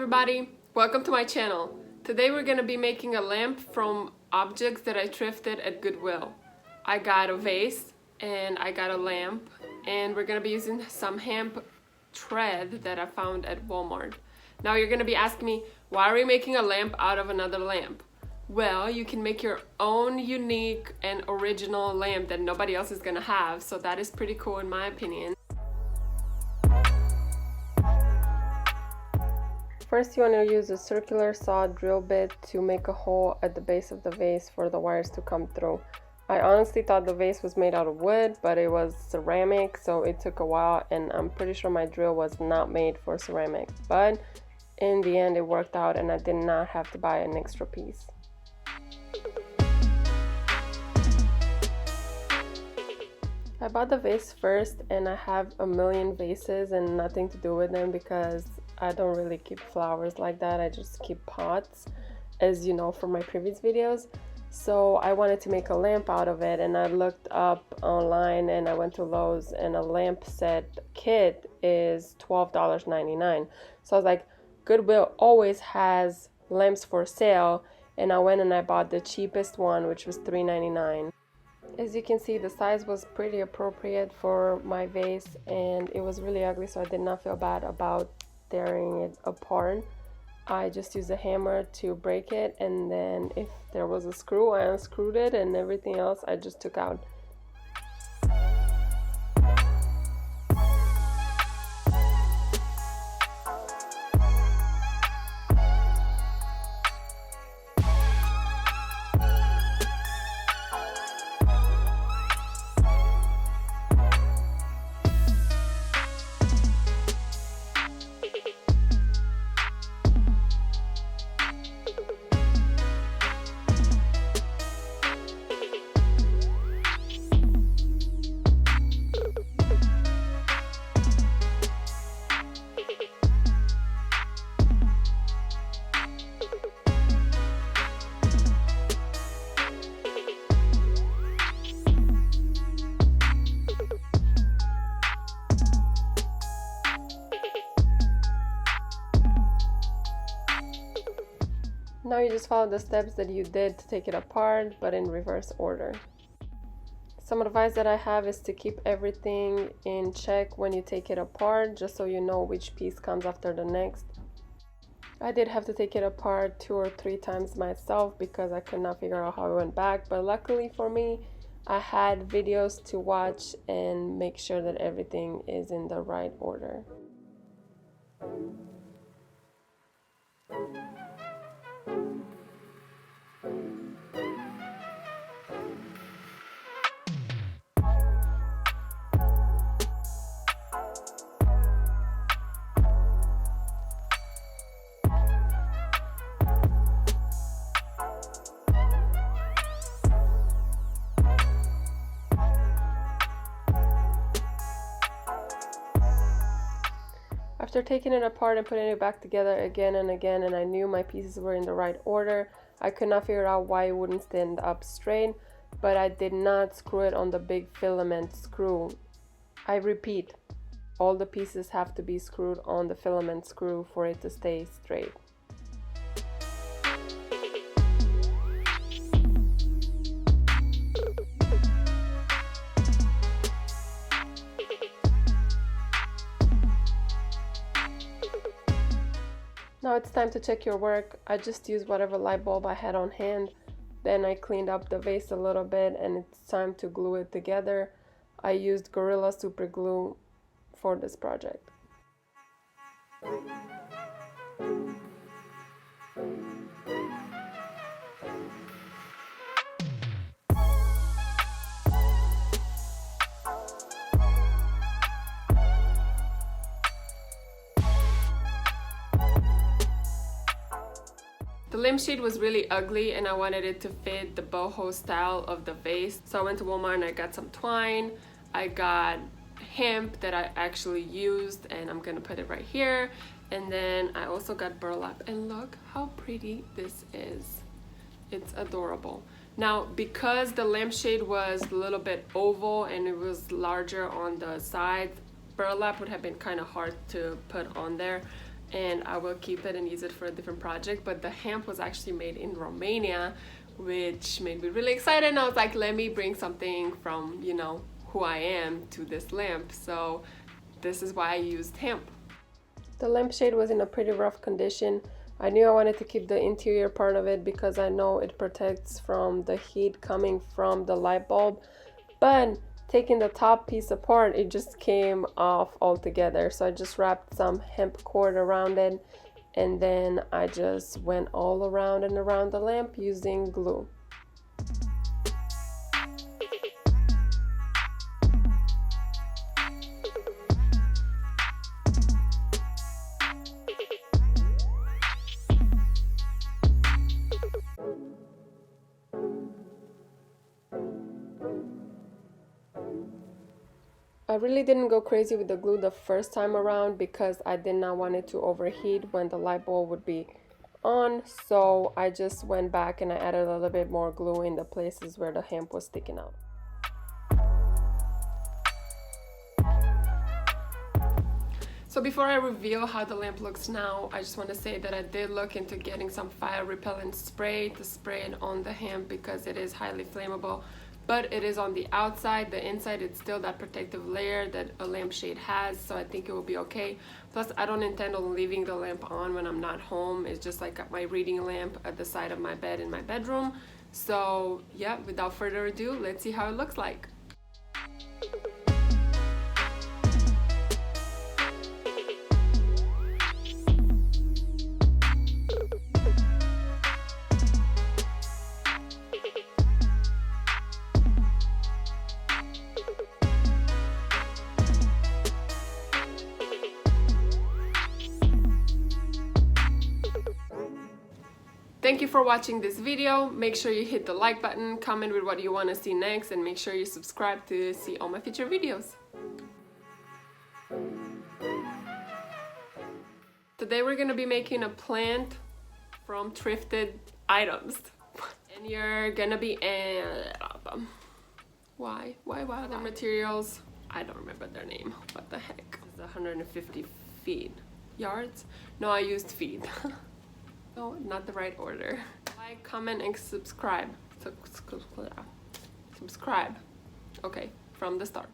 everybody, welcome to my channel. Today we're going to be making a lamp from objects that I thrifted at Goodwill. I got a vase and I got a lamp, and we're going to be using some hemp thread that I found at Walmart. Now you're going to be asking me, why are we making a lamp out of another lamp? Well, you can make your own unique and original lamp that nobody else is going to have, so that is pretty cool in my opinion. First, you want to use a circular saw drill bit to make a hole at the base of the vase for the wires to come through. I honestly thought the vase was made out of wood, but it was ceramic, so it took a while, and I'm pretty sure my drill was not made for ceramic. But in the end, it worked out, and I did not have to buy an extra piece. I bought the vase first, and I have a million vases and nothing to do with them because I don't really keep flowers like that. I just keep pots, as you know from my previous videos. So I wanted to make a lamp out of it, and I looked up online and I went to Lowe's, and a lamp set kit is $12.99. So I was like, Goodwill always has lamps for sale, and I went and I bought the cheapest one, which was $3.99. As you can see, the size was pretty appropriate for my vase, and it was really ugly, so I did not feel bad about tearing it apart. I just used a hammer to break it, and then if there was a screw, I unscrewed it, and everything else I just took out. Now you just follow the steps that you did to take it apart, but in reverse order. Some advice that I have is to keep everything in check when you take it apart, just so you know which piece comes after the next. I did have to take it apart 2 or 3 times myself because I could not figure out how it went back, but luckily for me, I had videos to watch and make sure that everything is in the right order. After taking it apart and putting it back together again and again, and I knew my pieces were in the right order, I could not figure out why it wouldn't stand up straight, but I did not screw it on the big filament screw. I repeat, all the pieces have to be screwed on the filament screw for it to stay straight. Now it's time to check your work. I just used whatever light bulb I had on hand. Then I cleaned up the vase a little bit, and it's time to glue it together. I used Gorilla Super Glue for this project. The lampshade was really ugly, and I wanted it to fit the boho style of the vase. So I went to Walmart and I got some twine. I got hemp that I actually used, and I'm gonna put it right here. And then I also got burlap, and look how pretty this is. It's adorable. Now, because the lampshade was a little bit oval and it was larger on the sides, burlap would have been kind of hard to put on there. and I will keep it and use it for a different project. But the hemp was actually made in Romania, which made me really excited, and I was like, let me bring something from, you know, who I am to this lamp. So this is why I used hemp. The lampshade was in a pretty rough condition. I knew I wanted to keep the interior part of it because I know it protects from the heat coming from the light bulb, but taking the top piece apart, it just came off altogether. So I just wrapped some hemp cord around it, and then I just went all around and around the lamp using glue. I really didn't go crazy with the glue the first time around because I did not want it to overheat when the light bulb would be on, so I just went back and I added a little bit more glue in the places where the hemp was sticking out. So before I reveal how the lamp looks now, I just want to say that I did look into getting some fire repellent spray to spray it on the hemp because it is highly flammable. But it is on the outside. The inside, it's still that protective layer that a lampshade has, so I think it will be okay. Plus, I don't intend on leaving the lamp on when I'm not home. It's just like my reading lamp at the side of my bed in my bedroom. So yeah, without further ado, let's see how it looks like. Thank you for watching this video. Make sure you hit the like button, comment with what you want to see next, and make sure you subscribe to see all my future videos. Today we're going to be making a plant from thrifted items. And you're going to be... Why the materials? I don't remember their name. What the heck? This is 150 feet. Yards? No, I used feet. No, not the right order. Like, comment, and subscribe. Subscribe. Okay, from the start.